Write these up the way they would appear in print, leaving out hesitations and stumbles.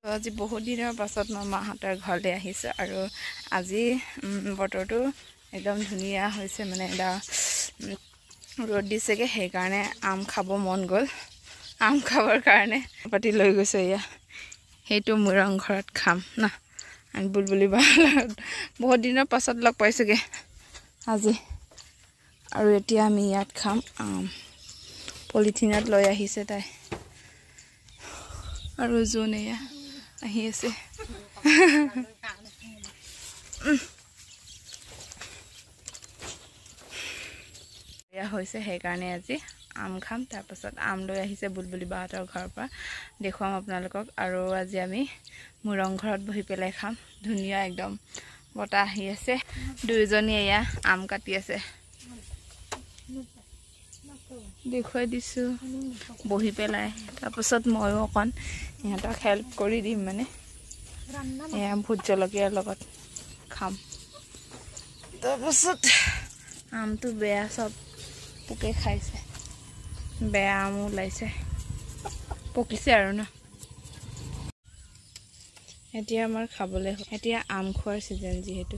আজি বহুত দিনৰ পাছত মই মাহঁতৰ ঘৰলৈ আহিছোঁ আৰু আজি বতৰটো একদম ধুনীয়া হৈছে মানে এটা ৰ'দ দিছেগৈ সেইকাৰণে আম খাব মন গ'ল আম খাবৰ কাৰণে পাতি লৈ গৈছে এয়া সেইটো মুৰং ঘৰত খাম না আমি বুলবুলি বা বহুত দিনৰ পাছত লগ পাইছোঁগৈ আজি আৰু এতিয়া আমি ইয়াত খাম আম পলিথিনত লৈ আহিছে তাই আৰু জোন এয়া আহি আছে এয়া হৈছে সেইকাৰণে আজি আম খাম তাৰপাছত আম লৈ আহিছে বুলবুলি বাহঁতৰ ঘৰৰ পৰা দেখুৱাম আপোনালোকক আৰু আজি আমি মুৰং ঘৰত বহি পেলাই খাম ধুনীয়া একদম বতাহ আহি আছে দুইজনী এয়া আম কাটি আছে দেখুৱাই দিছোঁ বহি পেলাই তাৰপাছত ময়ো অকণ ইহঁতক হেল্প কৰি দিম মানে এয়া ভোট জলকীয়াৰ লগত খাম তাৰপাছত আমটো বেয়া চব পোকে খাইছে বেয়া আম ওলাইছে পকিছে আৰু ন এতিয়া আমাৰ খাবলৈ এতিয়া আম খোৱাৰ ছিজন যিহেতু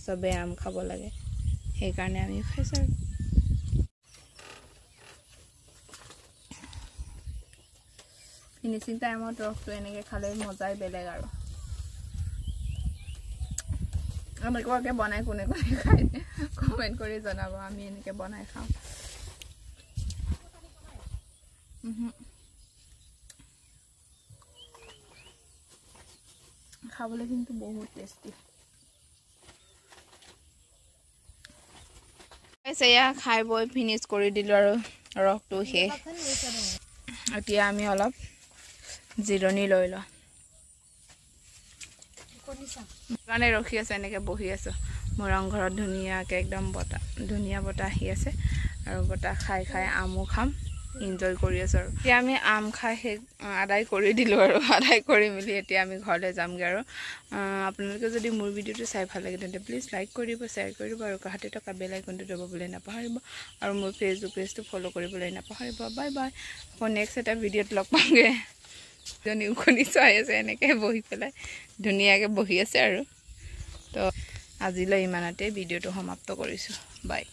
চবে আম খাব লাগে সেইকাৰণে আমি খাইছোঁ আৰু ফিনিচিং টাইমত ৰসটো এনেকৈ খালে মজাই বেলেগ আৰু এনেকুৱাকৈ বনাই কোনে কোনে খায় কমেণ্ট কৰি জনাব আমি এনেকৈ বনাই খাওঁ খাবলৈ কিন্তু বহুত টেষ্টি এয়া খাই বৈ ফিনিছ কৰি দিলোঁ আৰু ৰসটো শেষ এতিয়া আমি অলপ জিৰণি লৈ লওঁ কাৰণে ৰখি আছে এনেকৈ বহি আছোঁ মুৰং ঘৰত ধুনীয়াকৈ একদম ধুনীয়া বতাহ আহি আছে আৰু বতাহ খাই খাই আমো খাম এনজয় কৰি আছোঁ আৰু এতিয়া আমি আম খাই শেষ আদায় কৰি দিলোঁ আৰু আদায় কৰি মেলি এতিয়া আমি ঘৰলৈ যামগৈ আৰু আপোনালোকে যদি মোৰ ভিডিঅ'টো চাই ভাল লাগে তেন্তে প্লিজ লাইক কৰিব শ্বেয়াৰ কৰিব আৰু কাষতে থকা বেল আইকনটো দবাবলৈ নাপাহৰিব আৰু মোৰ ফেচবুক পেজটো ফ'ল' কৰিবলৈ নাপাহৰিব বাই বাই আকৌ নেক্সট এটা ভিডিঅ'ত লগ পামগৈ জনী উখনি চাই আছে এনেকৈ বহি পেলাই ধুনীয়াকৈ বহি আছে আৰু তো আজিলৈ ইমানতে ভিডিঅ'টো সমাপ্ত কৰিছোঁ বাই